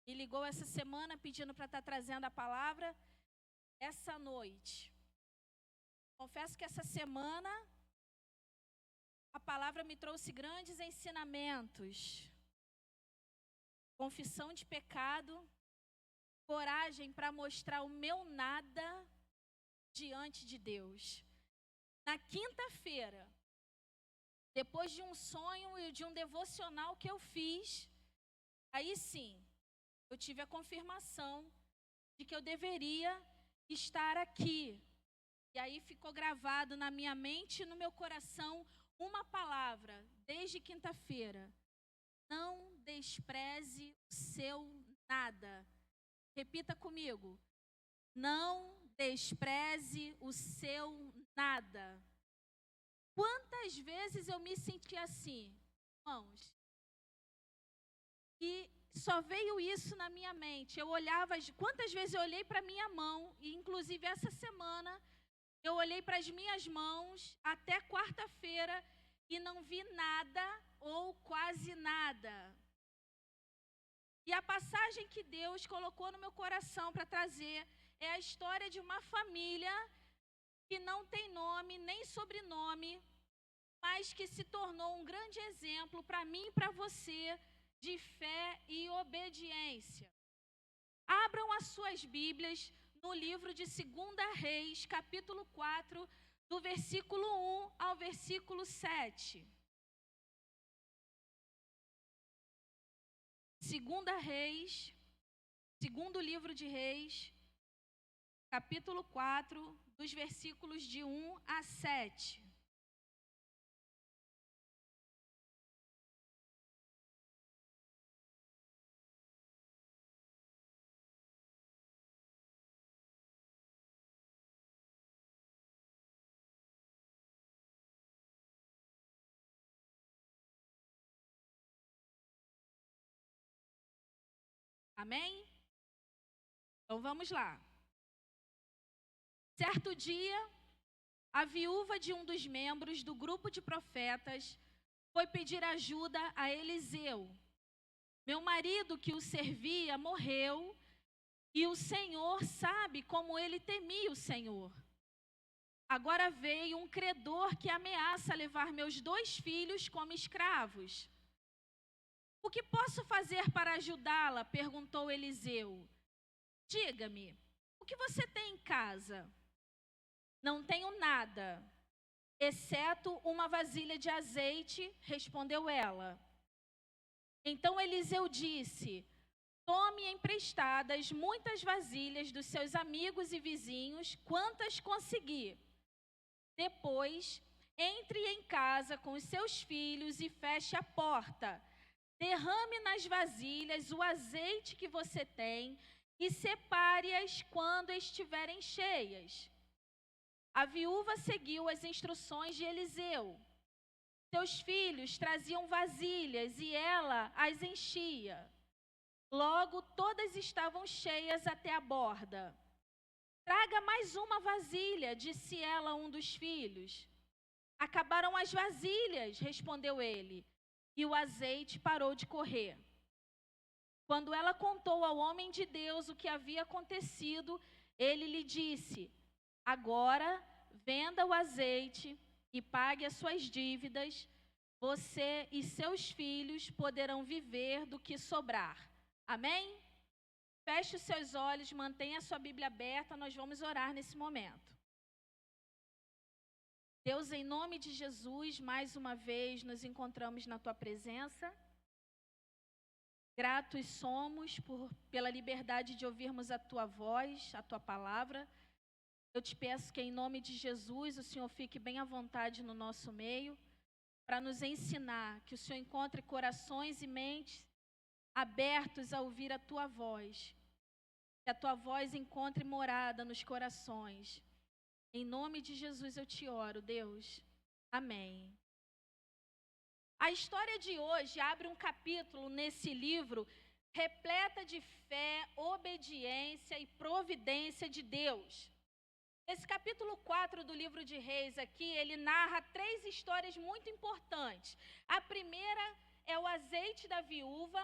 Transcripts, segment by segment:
me ligou essa semana pedindo para estar trazendo a palavra essa noite. Confesso que essa semana a palavra me trouxe grandes ensinamentos. Confissão de pecado, coragem para mostrar o meu nada diante de Deus. Na quinta-feira, depois de um sonho e de um devocional que eu fiz, aí sim, eu tive a confirmação de que eu deveria estar aqui. E aí ficou gravado na minha mente e no meu coração uma palavra, desde quinta-feira. Não despreze o seu nada. Repita comigo. Não despreze o seu nada. Quantas vezes eu me senti assim, irmãos? E só veio isso na minha mente. Eu olhava, quantas vezes eu olhei para minha mão, e inclusive essa semana, eu olhei para as minhas mãos até quarta-feira e não vi nada ou quase nada. E a passagem que Deus colocou no meu coração para trazer é a história de uma família que não tem nome nem sobrenome, mas que se tornou um grande exemplo para mim e para você de fé e obediência. Abram as suas Bíblias no livro de 2 Reis, capítulo 4, do versículo 1 ao versículo 7. 2 Reis, segundo livro de Reis, capítulo 4, dos versículos de 1 a 7. Amém? Então vamos lá. Certo dia, a viúva de um dos membros do grupo de profetas foi pedir ajuda a Eliseu. Meu marido que o servia morreu e o Senhor sabe como ele temia o Senhor. Agora veio um credor que ameaça levar meus 2 filhos como escravos. O que posso fazer para ajudá-la? Perguntou Eliseu. Diga-me, o que você tem em casa? Não tenho nada, exceto uma vasilha de azeite, respondeu ela. Então Eliseu disse: tome emprestadas muitas vasilhas dos seus amigos e vizinhos, quantas conseguir. Depois, entre em casa com os seus filhos e feche a porta. Derrame nas vasilhas o azeite que você tem e separe-as quando estiverem cheias. A viúva seguiu as instruções de Eliseu. Seus filhos traziam vasilhas e ela as enchia. Logo, todas estavam cheias até a borda. Traga mais uma vasilha, disse ela a um dos filhos. Acabaram as vasilhas, respondeu ele, e o azeite parou de correr. Quando ela contou ao homem de Deus o que havia acontecido, ele lhe disse: agora venda o azeite e pague as suas dívidas. Você e seus filhos poderão viver do que sobrar. Amém? Feche os seus olhos, mantenha a sua Bíblia aberta, nós vamos orar nesse momento. Deus, em nome de Jesus, mais uma vez nos encontramos na Tua presença. Gratos somos pela liberdade de ouvirmos a Tua voz, a Tua palavra. Eu te peço que, em nome de Jesus, o Senhor fique bem à vontade no nosso meio, para nos ensinar, que o Senhor encontre corações e mentes abertos a ouvir a Tua voz. Que a Tua voz encontre morada nos corações. Em nome de Jesus eu te oro, Deus. Amém. A história de hoje abre um capítulo nesse livro repleta de fé, obediência e providência de Deus. Esse capítulo 4 do livro de Reis aqui, ele narra 3 histórias muito importantes. A primeira é o azeite da viúva.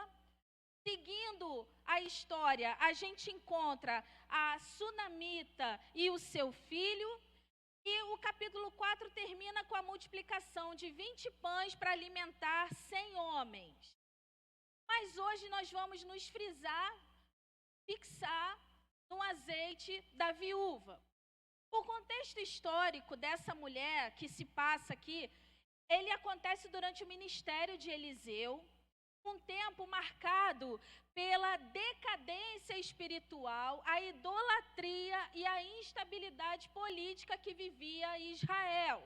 Seguindo a história, a gente encontra a sunamita e o seu filho, e o capítulo 4 termina com a multiplicação de 20 pães para alimentar 100 homens. Mas hoje nós vamos nos fixar no azeite da viúva. O contexto histórico dessa mulher que se passa aqui, ele acontece durante o ministério de Eliseu, um tempo marcado pela decadência espiritual, a idolatria e a instabilidade política que vivia Israel.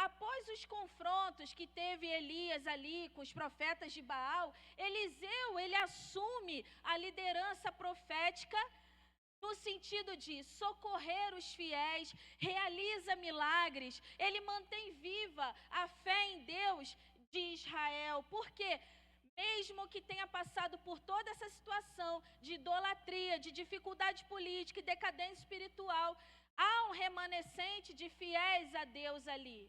Após os confrontos que teve Elias ali com os profetas de Baal, Eliseu, ele assume a liderança profética no sentido de socorrer os fiéis, realiza milagres, ele mantém viva a fé em Deus de Israel. Por quê? Mesmo que tenha passado por toda essa situação de idolatria, de dificuldade política e decadência espiritual, há um remanescente de fiéis a Deus ali.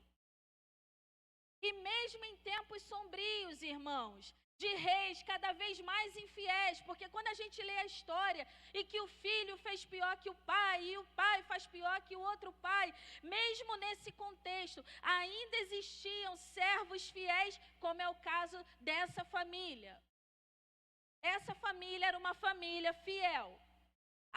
E mesmo em tempos sombrios, irmãos, de reis cada vez mais infiéis, porque quando a gente lê a história e que o filho fez pior que o pai, e o pai faz pior que o outro pai, mesmo nesse contexto, ainda existiam servos fiéis, como é o caso dessa família. Essa família era uma família fiel.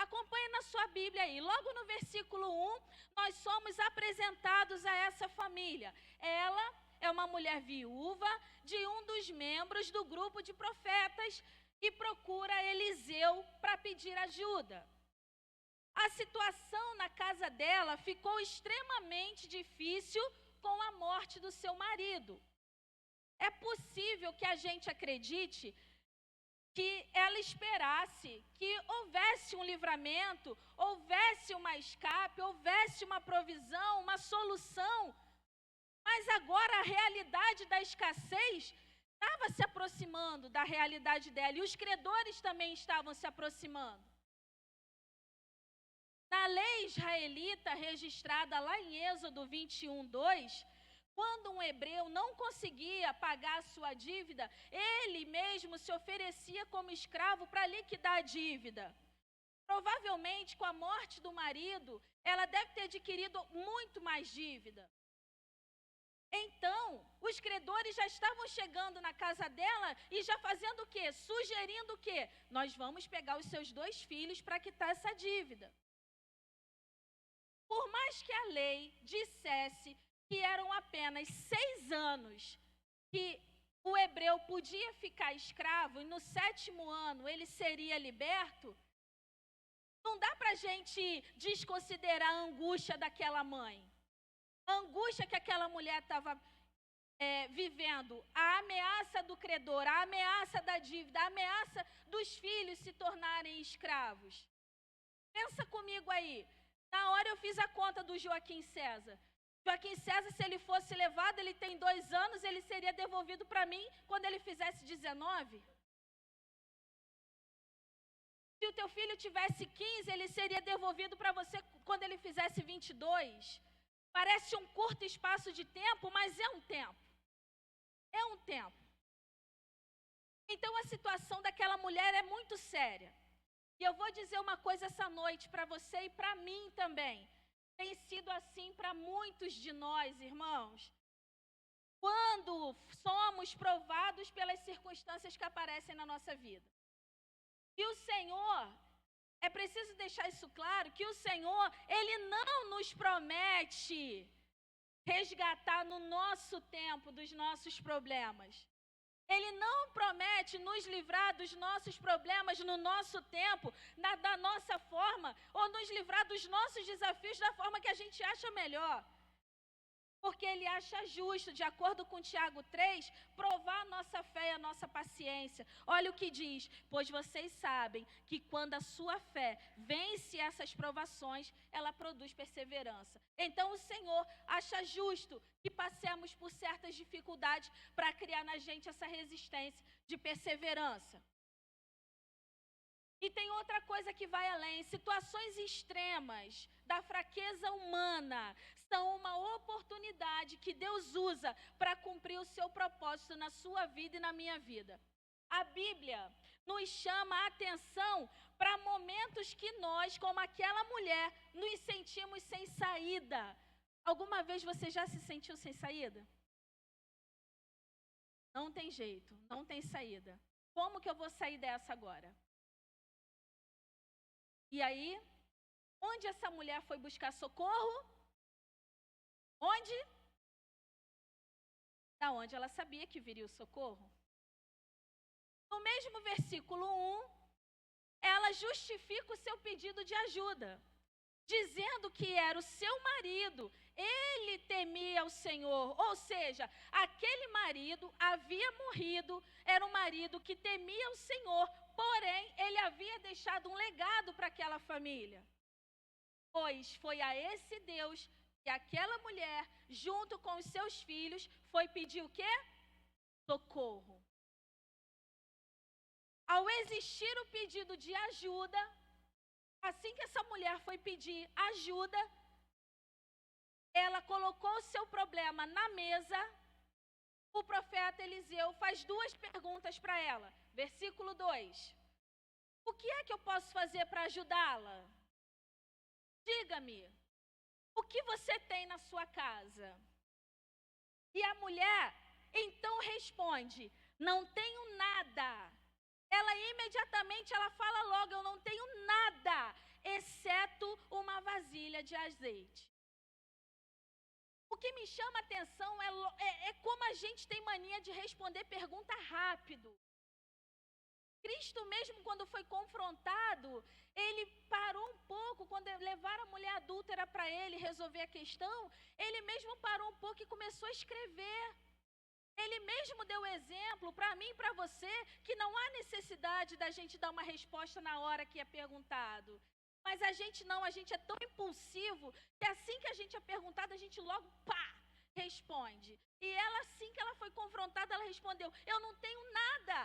Acompanhe na sua Bíblia aí, logo no versículo 1, nós somos apresentados a essa família. Ela é uma mulher viúva de um dos membros do grupo de profetas e procura Eliseu para pedir ajuda. A situação na casa dela ficou extremamente difícil com a morte do seu marido. É possível que a gente acredite que ela esperasse que houvesse um livramento, houvesse uma escape, houvesse uma provisão, uma solução. Mas agora a realidade da escassez estava se aproximando da realidade dela, e os credores também estavam se aproximando. Na lei israelita registrada lá em Êxodo 21:2, quando um hebreu não conseguia pagar a sua dívida, ele mesmo se oferecia como escravo para liquidar a dívida. Provavelmente, com a morte do marido, ela deve ter adquirido muito mais dívida. Então, os credores já estavam chegando na casa dela e já fazendo o quê? Sugerindo o quê? Nós vamos pegar os seus 2 filhos para quitar essa dívida. Por mais que a lei dissesse que eram apenas 6 anos que o hebreu podia ficar escravo e no 7º ano ele seria liberto, não dá para a gente desconsiderar a angústia daquela mãe. A angústia que aquela mulher estava vivendo, a ameaça do credor, a ameaça da dívida, a ameaça dos filhos se tornarem escravos. Pensa comigo aí, na hora eu fiz a conta do Joaquim César. Joaquim César, se ele fosse levado, ele tem 2 anos, ele seria devolvido para mim quando ele fizesse 19. Se o teu filho tivesse 15, ele seria devolvido para você quando ele fizesse 22. Parece um curto espaço de tempo, mas é um tempo. É um tempo. Então a situação daquela mulher é muito séria. E eu vou dizer uma coisa essa noite para você e para mim também. Tem sido assim para muitos de nós, irmãos. Quando somos provados pelas circunstâncias que aparecem na nossa vida. E o Senhor, é preciso deixar isso claro, que o Senhor, Ele não nos promete resgatar no nosso tempo dos nossos problemas. Ele não promete nos livrar dos nossos problemas no nosso tempo, da nossa forma, ou nos livrar dos nossos desafios da forma que a gente acha melhor. Porque Ele acha justo, de acordo com Tiago 3, provar a nossa fé e a nossa paciência. Olha o que diz: pois vocês sabem que quando a sua fé vence essas provações, ela produz perseverança. Então o Senhor acha justo que passemos por certas dificuldades para criar na gente essa resistência de perseverança. E tem outra coisa que vai além. Situações extremas da fraqueza humana são uma oportunidade que Deus usa para cumprir o seu propósito na sua vida e na minha vida. A Bíblia nos chama a atenção para momentos que nós, como aquela mulher, nos sentimos sem saída. Alguma vez você já se sentiu sem saída? Não tem jeito, não tem saída. Como que eu vou sair dessa agora? E aí, onde essa mulher foi buscar socorro? Onde? Da onde ela sabia que viria o socorro. No mesmo versículo 1, ela justifica o seu pedido de ajuda, dizendo que era o seu marido, ele temia o Senhor, ou seja, aquele marido havia morrido, era um marido que temia o Senhor, porém, ele havia deixado um legado para aquela família, pois foi a esse Deus que aquela mulher, junto com os seus filhos, foi pedir o quê? Socorro. Ao existir o pedido de ajuda, assim que essa mulher foi pedir ajuda, ela colocou o seu problema na mesa. O profeta Eliseu faz duas perguntas para ela. Versículo 2. O que é que eu posso fazer para ajudá-la? Diga-me, o que você tem na sua casa? E a mulher, então, responde, não tenho nada. Ela imediatamente, ela fala logo, eu não tenho nada, exceto uma vasilha de azeite. O que me chama a atenção é como a gente tem mania de responder pergunta rápido. Cristo mesmo, quando foi confrontado, ele parou um pouco, quando levaram a mulher adúltera para ele resolver a questão, ele mesmo parou um pouco e começou a escrever. Ele mesmo deu exemplo para mim e para você, que não há necessidade da gente dar uma resposta na hora que é perguntado. Mas a gente não, a gente é tão impulsivo, que assim que a gente é perguntado, a gente logo, pá, responde. E ela, assim que ela foi confrontada, ela respondeu, eu não tenho nada,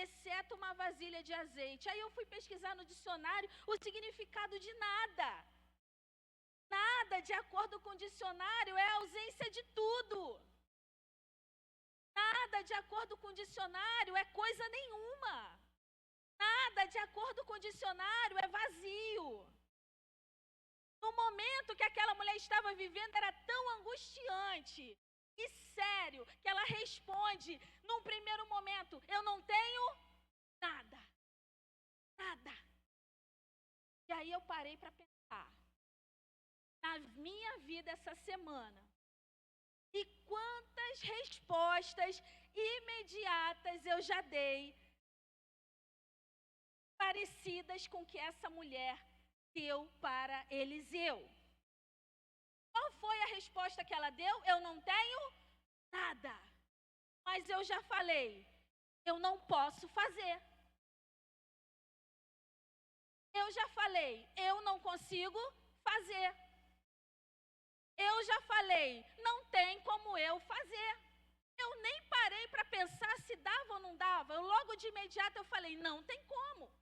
exceto uma vasilha de azeite. Aí eu fui pesquisar no dicionário o significado de nada. Nada, de acordo com o dicionário, é a ausência de tudo. Nada, de acordo com o dicionário, é coisa nenhuma. Nada, de acordo com o dicionário, é vazio. No momento que aquela mulher estava vivendo, era tão angustiante e sério, que ela responde, num primeiro momento, eu não tenho nada. Nada. E aí eu parei para pensar, na minha vida essa semana, e quantas respostas imediatas eu já dei, parecidas com que essa mulher deu para Eliseu. Qual foi a resposta que ela deu? Eu não tenho nada. Mas eu já falei, eu não posso fazer. Eu já falei, eu não consigo fazer. Eu já falei, não tem como eu fazer. Eu nem parei para pensar se dava ou não dava. Logo de imediato eu falei, não tem como.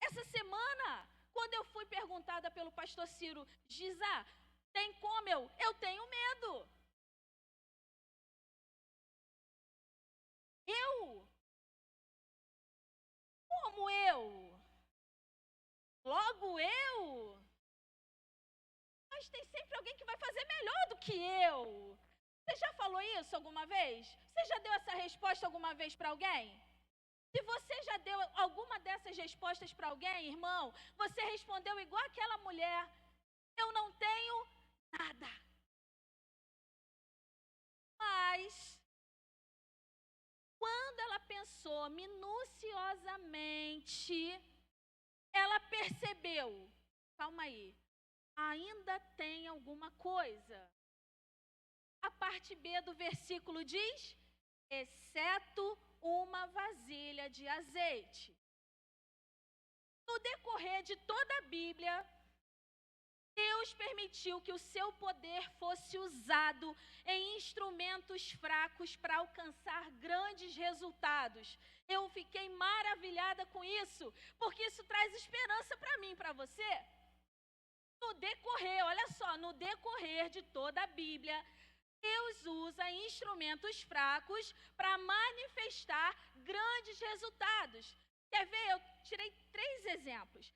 Essa semana, quando eu fui perguntada pelo pastor Ciro, Gisá, tem como eu tenho medo. Como eu? Logo eu? Mas tem sempre alguém que vai fazer melhor do que eu. Você já falou isso alguma vez? Você já deu essa resposta alguma vez para alguém? Se você já deu alguma dessas respostas para alguém, irmão, você respondeu igual aquela mulher, eu não tenho nada. Mas, quando ela pensou minuciosamente, ela percebeu, calma aí, ainda tem alguma coisa. A parte B do versículo diz, exceto uma vasilha de azeite. No decorrer de toda a Bíblia, Deus permitiu que o seu poder fosse usado em instrumentos fracos para alcançar grandes resultados. Eu fiquei maravilhada com isso, porque isso traz esperança para mim e para você. No decorrer, olha só, no decorrer de toda a Bíblia, Deus usa instrumentos fracos para manifestar grandes resultados. Quer ver? Eu tirei 3 exemplos.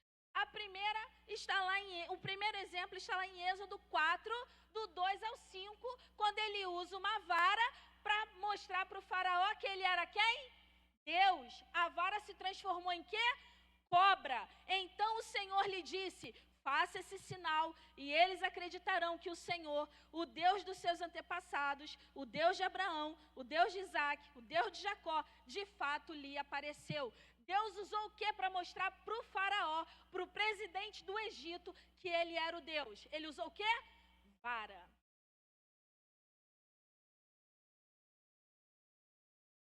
O primeiro exemplo está lá em Êxodo 4, do 2 ao 5, quando ele usa uma vara para mostrar para o faraó que ele era quem? Deus. A vara se transformou em quê? Cobra. Então o Senhor lhe disse: faça esse sinal e eles acreditarão que o Senhor, o Deus dos seus antepassados, o Deus de Abraão, o Deus de Isaac, o Deus de Jacó, de fato lhe apareceu. Deus usou o que para mostrar para o faraó, para o presidente do Egito, que ele era o Deus? Ele usou o quê? Vara.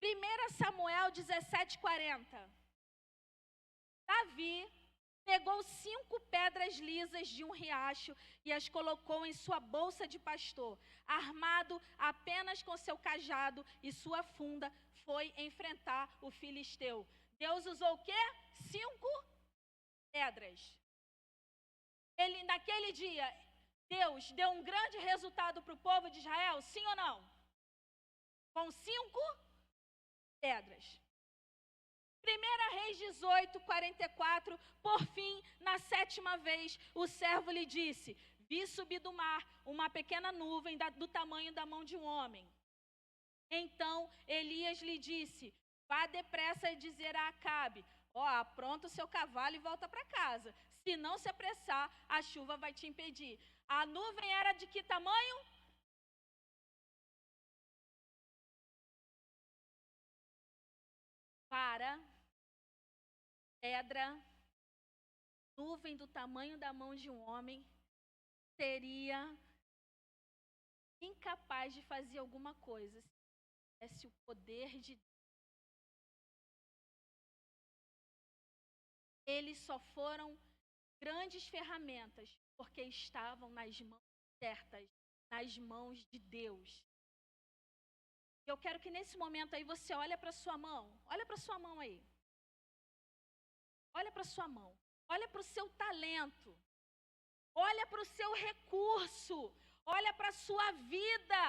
1 Samuel 17:40. Davi pegou 5 pedras lisas de um riacho e as colocou em sua bolsa de pastor. Armado apenas com seu cajado e sua funda, foi enfrentar o filisteu. Deus usou o quê? 5 pedras. Naquele dia, Deus deu um grande resultado para o povo de Israel, sim ou não? Com 5 pedras. 1 Reis 18:44, por fim, na 7ª vez, o servo lhe disse: vi subir do mar uma pequena nuvem do tamanho da mão de um homem. Então Elias lhe disse: vá depressa e dizer a Acabe: apronta o seu cavalo e volta para casa. Se não se apressar, a chuva vai te impedir. A nuvem era de que tamanho? Vara, pedra, nuvem do tamanho da mão de um homem, seria incapaz de fazer alguma coisa se tivesse o poder de Deus. Eles só foram grandes ferramentas porque estavam nas mãos certas, nas mãos de Deus. Eu quero que nesse momento aí você olhe para sua mão. Olha para sua mão aí. Olha para sua mão. Olha para o seu talento. Olha para o seu recurso. Olha para a sua vida.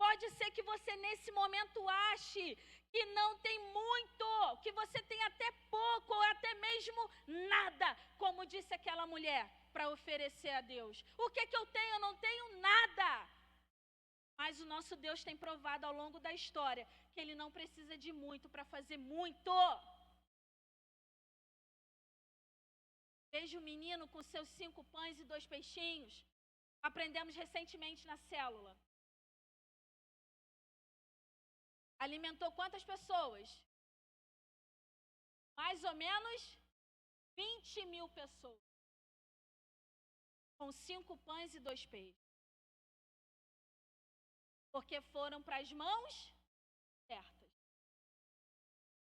Pode ser que você nesse momento ache que não tem muito, que você tem até pouco ou até mesmo nada, como disse aquela mulher, para oferecer a Deus. O que eu tenho? Eu não tenho nada. Mas o nosso Deus tem provado ao longo da história que Ele não precisa de muito para fazer muito. Veja o menino com seus 5 pães e 2 peixinhos. Aprendemos recentemente na célula. Alimentou quantas pessoas? Mais ou menos 20.000 pessoas. Com 5 pães e 2 peixes. Porque foram para as mãos certas.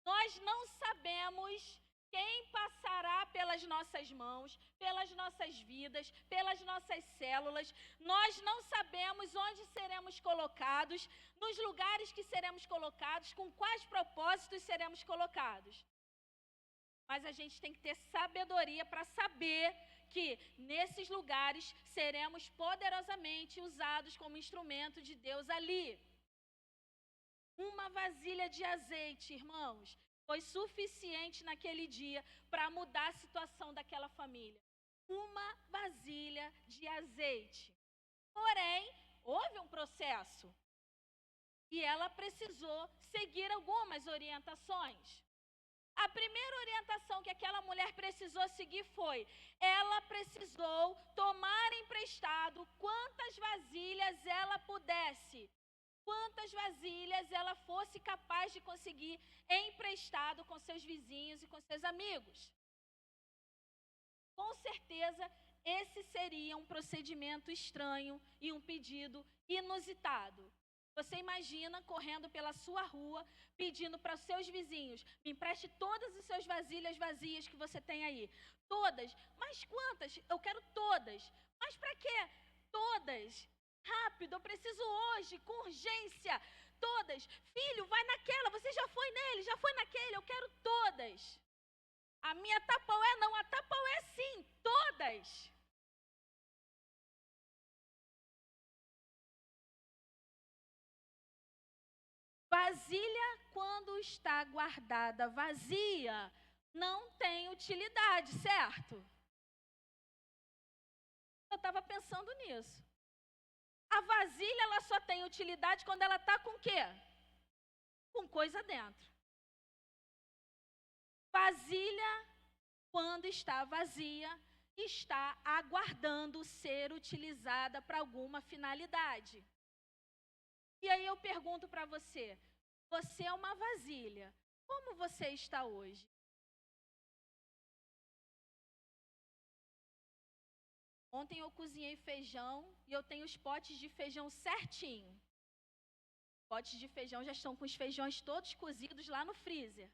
Nós não sabemos quem passará pelas nossas mãos, pelas nossas vidas, pelas nossas células. Nós não sabemos onde seremos colocados, nos lugares que seremos colocados, com quais propósitos seremos colocados. Mas a gente tem que ter sabedoria para saber que nesses lugares seremos poderosamente usados como instrumento de Deus ali. Uma vasilha de azeite, irmãos, foi suficiente naquele dia para mudar a situação daquela família. Uma vasilha de azeite. Porém, houve um processo. E ela precisou seguir algumas orientações. A primeira orientação que aquela mulher precisou seguir foi: ela precisou tomar emprestado quantas vasilhas ela pudesse. Quantas vasilhas ela fosse capaz de conseguir emprestado com seus vizinhos e com seus amigos. Com certeza, esse seria um procedimento estranho e um pedido inusitado. Você imagina correndo pela sua rua, pedindo para os seus vizinhos: me empreste todas as suas vasilhas vazias que você tem aí. Todas. Mas quantas? Eu quero todas. Mas para quê? Todas. Rápido, eu preciso hoje, com urgência. Todas. Filho, vai naquela, você já foi nele, já foi naquele, eu quero todas. A minha Tupperware não, a Tupperware sim, todas. Vasilha, quando está guardada vazia, não tem utilidade, certo? Eu estava pensando nisso. A vasilha, ela só tem utilidade quando ela está com o quê? Com coisa dentro. Vasilha, quando está vazia, está aguardando ser utilizada para alguma finalidade. E aí eu pergunto para você, você é uma vasilha, como você está hoje? Ontem eu cozinhei feijão e eu tenho os potes de feijão certinho. Potes de feijão já estão com os feijões todos cozidos lá no freezer.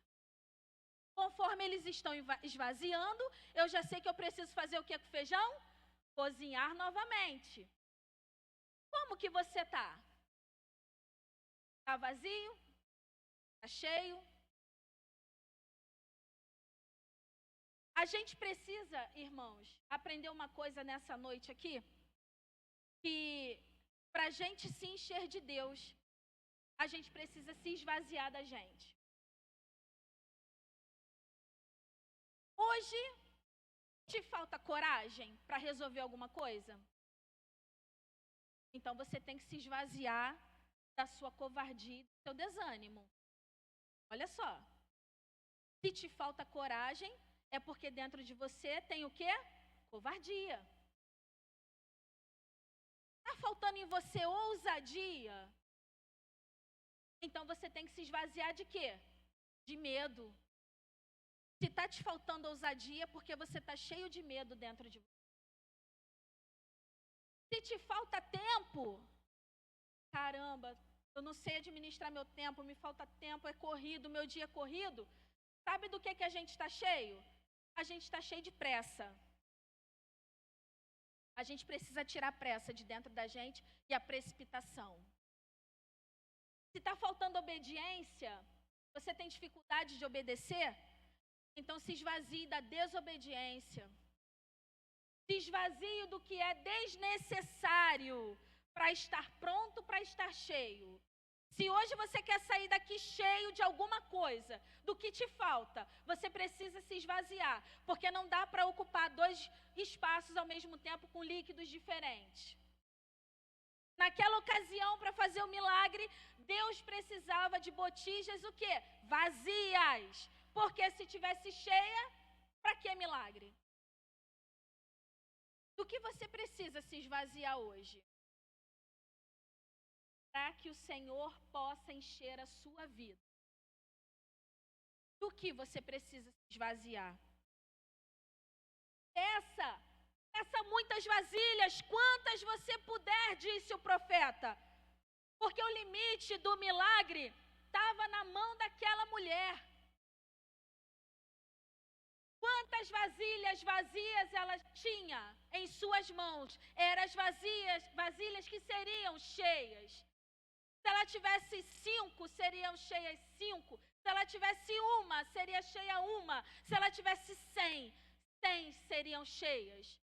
Conforme eles estão esvaziando, eu já sei que eu preciso fazer o que com o feijão? Cozinhar novamente. Como que você está? Está vazio? Está cheio? A gente precisa, irmãos, aprender uma coisa nessa noite aqui, que para a gente se encher de Deus, a gente precisa se esvaziar da gente. Hoje, te falta coragem para resolver alguma coisa? Então você tem que se esvaziar da sua covardia e do seu desânimo. Olha só. Se te falta coragem, é porque dentro de você tem o quê? Covardia. Está faltando em você ousadia? Então você tem que se esvaziar de quê? De medo. Se está te faltando ousadia, é porque você está cheio de medo dentro de você. Se te falta tempo, caramba, eu não sei administrar meu tempo, me falta tempo, é corrido, meu dia é corrido. Sabe do que a gente está cheio? A gente está cheio de pressa. A gente precisa tirar a pressa de dentro da gente e a precipitação. Se está faltando obediência, você tem dificuldade de obedecer? Então se esvazie da desobediência. Se esvazie do que é desnecessário para estar pronto, para estar cheio. Se hoje você quer sair daqui cheio de alguma coisa, do que te falta, você precisa se esvaziar, porque não dá para ocupar 2 espaços ao mesmo tempo com líquidos diferentes. Naquela ocasião, para fazer o milagre, Deus precisava de botijas o quê? Vazias. Porque se tivesse cheia, para que milagre? Do que você precisa se esvaziar hoje? Para que o Senhor possa encher a sua vida. Do que você precisa se esvaziar? Peça muitas vasilhas, quantas você puder, disse o profeta. Porque o limite do milagre estava na mão daquela mulher. Quantas vasilhas vazias ela tinha em suas mãos? Eram as vasilhas que seriam cheias. Se ela tivesse 5, seriam cheias 5. Se ela tivesse 1, seria cheia 1. Se ela tivesse 100, 100 seriam cheias.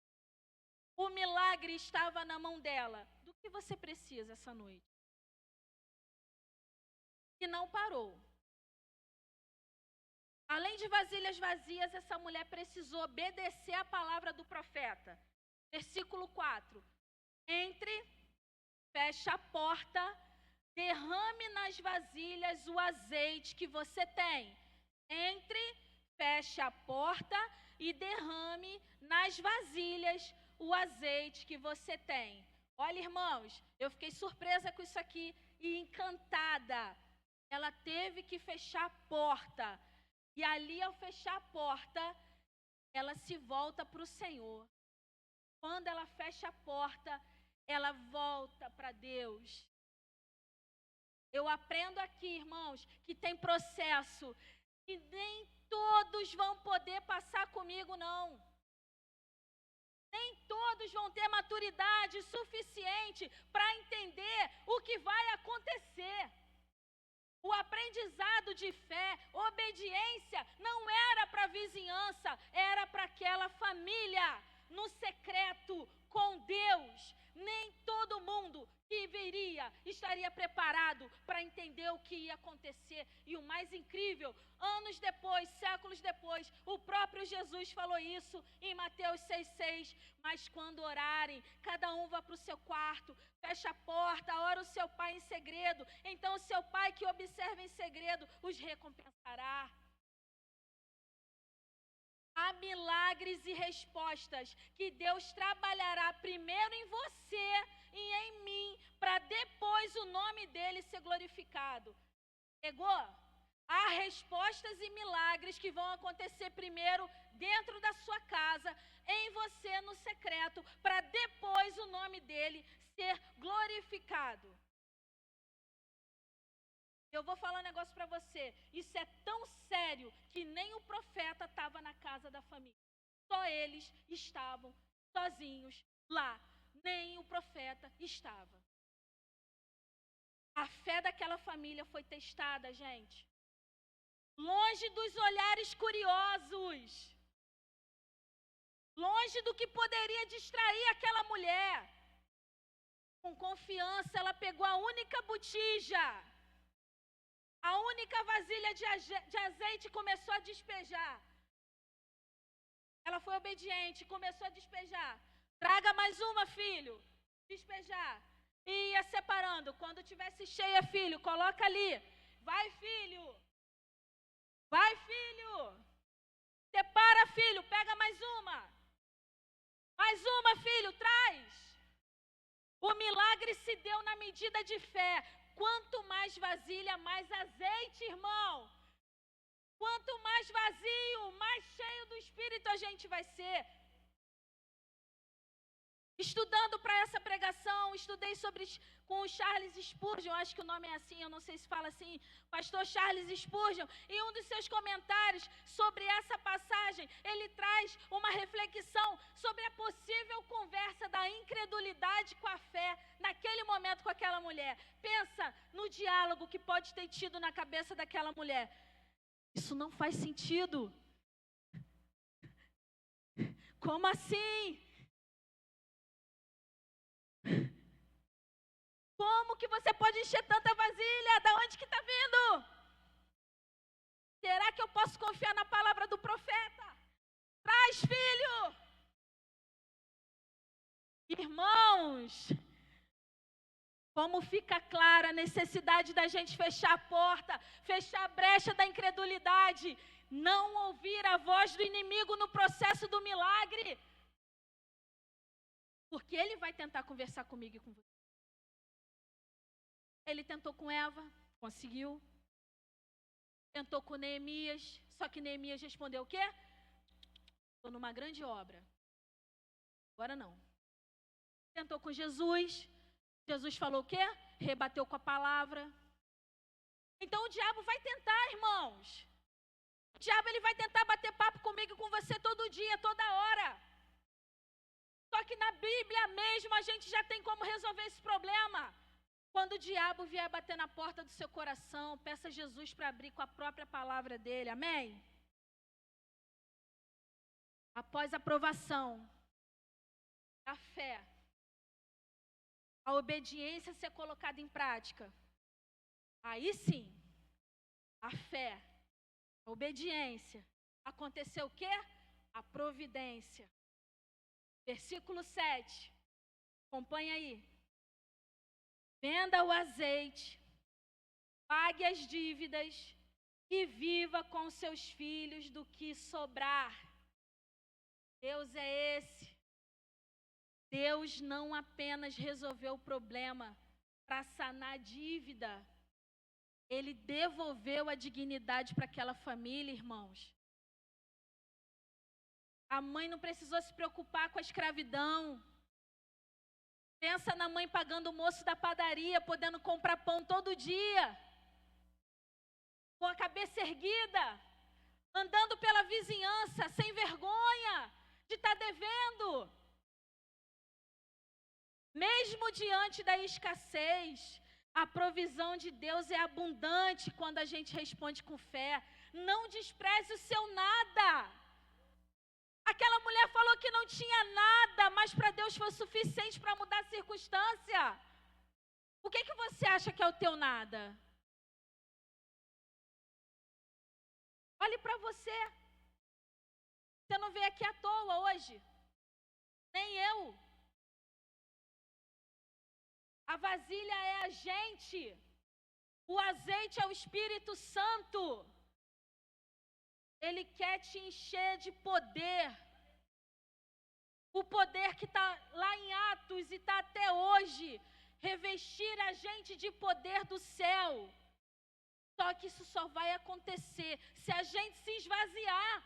O milagre estava na mão dela. Do que você precisa essa noite? E não parou. Além de vasilhas vazias, essa mulher precisou obedecer a palavra do profeta. Versículo 4. Entre, fecha a porta, derrame nas vasilhas o azeite que você tem. Entre, feche a porta e derrame nas vasilhas o azeite que você tem. Olha, irmãos, eu fiquei surpresa com isso aqui e encantada. Ela teve que fechar a porta. E ali, ao fechar a porta, ela se volta para o Senhor. Quando ela fecha a porta, ela volta para Deus. Eu aprendo aqui, irmãos, que tem processo. E nem todos vão poder passar comigo, não. Nem todos vão ter maturidade suficiente para entender o que vai acontecer. O aprendizado de fé, obediência, não era para a vizinhança, era para aquela família, no secreto, com Deus. nem todo mundo que viria estaria preparado para entender o que ia acontecer. E o mais incrível, anos depois, séculos depois, o próprio Jesus falou isso em Mateus 6,6. Mas quando orarem, cada um vá para o seu quarto, fecha a porta, ora o seu pai em segredo. Então o seu pai que observa em segredo os recompensará. Há milagres e respostas que Deus trabalhará primeiro em você e em mim, para depois o nome dele ser glorificado. Pegou? Há respostas e milagres que vão acontecer primeiro dentro da sua casa, em você no secreto, para depois o nome dele ser glorificado. Eu vou falar um negócio para você. Isso é tão sério que nem o profeta estava na casa da família. Só eles estavam sozinhos lá. Nem o profeta estava. A fé daquela família foi testada, gente. Longe dos olhares curiosos. Longe do que poderia distrair aquela mulher. Com confiança, ela pegou a única botija. A única vasilha de azeite começou a despejar. Ela foi obediente, começou a despejar. Traga mais uma, filho. Despejar. E ia separando. Quando tivesse cheia, filho, coloca ali. Vai, filho. Vai, filho. Separa, filho. Pega mais uma. Mais uma, filho. Traz. O milagre se deu na medida de fé. Quanto mais vasilha, mais azeite, irmão. Quanto mais vazio, mais cheio do Espírito a gente vai ser. Estudando para essa pregação, estudei com o Charles Spurgeon, acho que o nome é assim, eu não sei se fala assim, pastor Charles Spurgeon, e um dos seus comentários sobre essa passagem, ele traz uma reflexão sobre a possível conversa da incredulidade com a fé, naquele momento com aquela mulher. Pensa no diálogo que pode ter tido na cabeça daquela mulher. Isso não faz sentido. Como assim? Como que você pode encher tanta vasilha? Da onde que está vindo? Será que eu posso confiar na palavra do profeta? Traz, filho! Irmãos, como fica clara a necessidade da gente fechar a porta, fechar a brecha da incredulidade, não ouvir a voz do inimigo no processo do milagre. Porque ele vai tentar conversar comigo e com você. Ele tentou com Eva, conseguiu. Tentou com Neemias, só que Neemias respondeu o quê? Estou numa grande obra. Agora não. Tentou com Jesus. Jesus falou o quê? Rebateu com a palavra. Então o diabo vai tentar, irmãos. O diabo ele vai tentar bater papo comigo e com você todo dia, toda hora. Só que na Bíblia mesmo a gente já tem como resolver esse problema. Quando o diabo vier bater na porta do seu coração, peça a Jesus para abrir com a própria palavra dele. Amém? Após a aprovação, a fé, a obediência ser colocada em prática, aí sim, a fé, a obediência, aconteceu o quê? A providência. Versículo 7, acompanha aí. Venda o azeite, pague as dívidas e viva com seus filhos do que sobrar. Deus é esse. Deus não apenas resolveu o problema para sanar a dívida. Ele devolveu a dignidade para aquela família, irmãos. A mãe não precisou se preocupar com a escravidão. Pensa na mãe pagando o moço da padaria, podendo comprar pão todo dia, com a cabeça erguida, andando pela vizinhança, sem vergonha de estar devendo. Mesmo diante da escassez, a provisão de Deus é abundante quando a gente responde com fé. Não despreze o seu nada. Aquela mulher falou que não não tinha nada, mas para Deus foi suficiente para mudar a circunstância. O que você acha que é o teu nada? Olhe para você. Você não veio aqui à toa hoje. Nem eu. A vasilha é a gente. O azeite é o Espírito Santo. Ele quer te encher de poder. O poder que está lá em Atos e está até hoje. Revestir a gente de poder do céu. Só que isso só vai acontecer se a gente se esvaziar.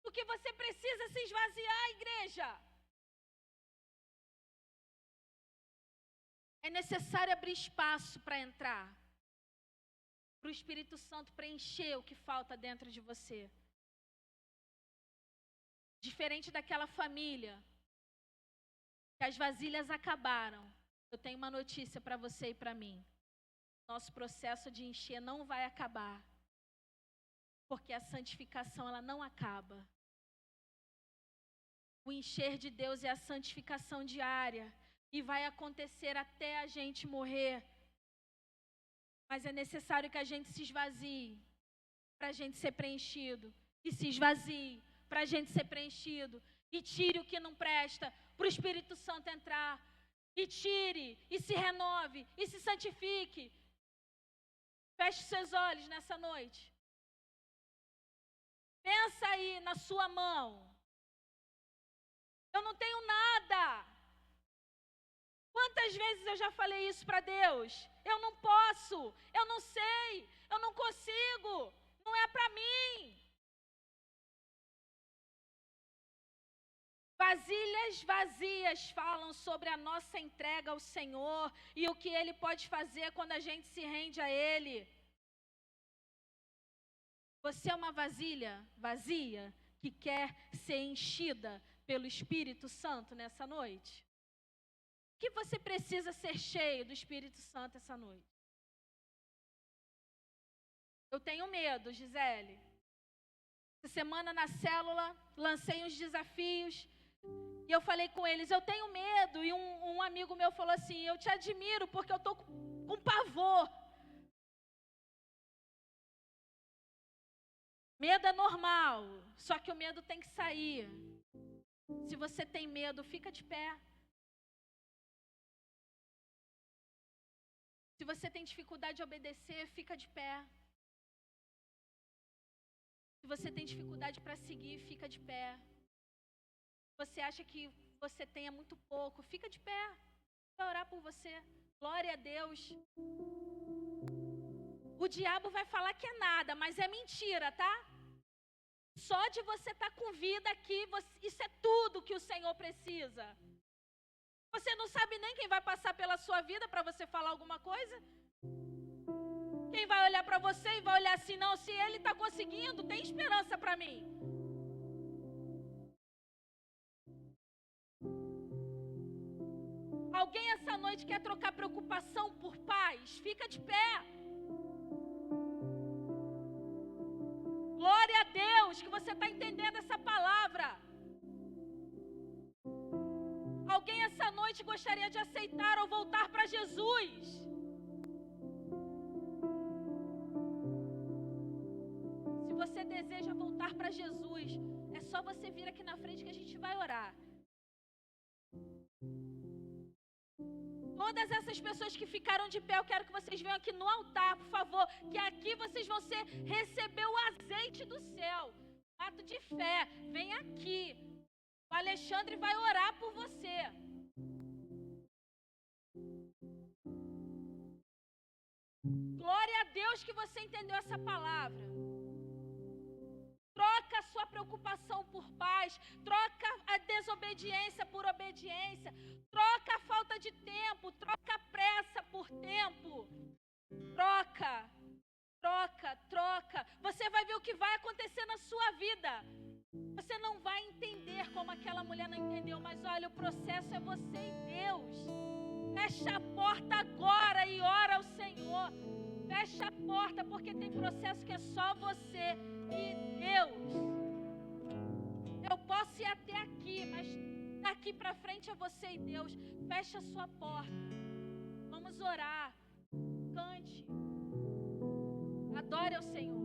Porque você precisa se esvaziar, igreja. É necessário abrir espaço para entrar. Para o Espírito Santo preencher o que falta dentro de você. Diferente daquela família, que as vasilhas acabaram. Eu tenho uma notícia para você e para mim. Nosso processo de encher não vai acabar. Porque a santificação, ela não acaba. O encher de Deus é a santificação diária. E vai acontecer até a gente morrer. Mas é necessário que a gente se esvazie para a gente ser preenchido. E se esvazie para a gente ser preenchido. E tire o que não presta para o Espírito Santo entrar. E tire, e se renove, e se santifique. Feche seus olhos nessa noite. Pensa aí na sua mão. Eu não tenho nada. Quantas vezes eu já falei isso para Deus? Eu não posso, eu não sei, eu não consigo, não é para mim. Vasilhas vazias falam sobre a nossa entrega ao Senhor e o que Ele pode fazer quando a gente se rende a Ele. Você é uma vasilha vazia que quer ser enchida pelo Espírito Santo nessa noite? O que você precisa ser cheio do Espírito Santo essa noite? Eu tenho medo, Gisele. Essa semana na célula, lancei uns desafios. E eu falei com eles, eu tenho medo. E um amigo meu falou assim, eu te admiro porque eu estou com pavor. Medo é normal, só que o medo tem que sair. Se você tem medo, fica de pé. Se você tem dificuldade de obedecer, fica de pé. Se você tem dificuldade para seguir, fica de pé. Você acha que você tenha muito pouco, fica de pé. Vai orar por você. Glória a Deus. O diabo vai falar que é nada, mas é mentira, tá? Só de você estar com vida aqui, isso é tudo que o Senhor precisa. Você não sabe nem quem vai passar pela sua vida para você falar alguma coisa? Quem vai olhar para você e vai olhar assim, não, se ele está conseguindo, tem esperança para mim. Alguém essa noite quer trocar preocupação por paz? Fica de pé. Glória a Deus que você está entendendo essa palavra. Alguém essa noite gostaria de aceitar ou voltar para Jesus? Se você deseja voltar para Jesus, é só você vir aqui na frente que a gente vai orar. Todas essas pessoas que ficaram de pé, eu quero que vocês venham aqui no altar, por favor, que aqui vocês vão receber o azeite do céu. Ato de fé, vem aqui. O Alexandre vai orar por você. Glória a Deus que você entendeu essa palavra. Troca a sua preocupação por paz, troca a desobediência por obediência, troca a falta de tempo, troca a pressa por tempo. Troca, troca, troca. Você vai ver o que vai acontecer na sua vida. Você não vai entender como aquela mulher não entendeu, mas olha, o processo é você e Deus. Fecha a porta agora e ora ao Senhor. Fecha a porta, porque tem processo que é só você e Deus. Eu posso ir até somente a você e Deus. Feche a sua porta. Vamos orar. Cante. Adore ao Senhor.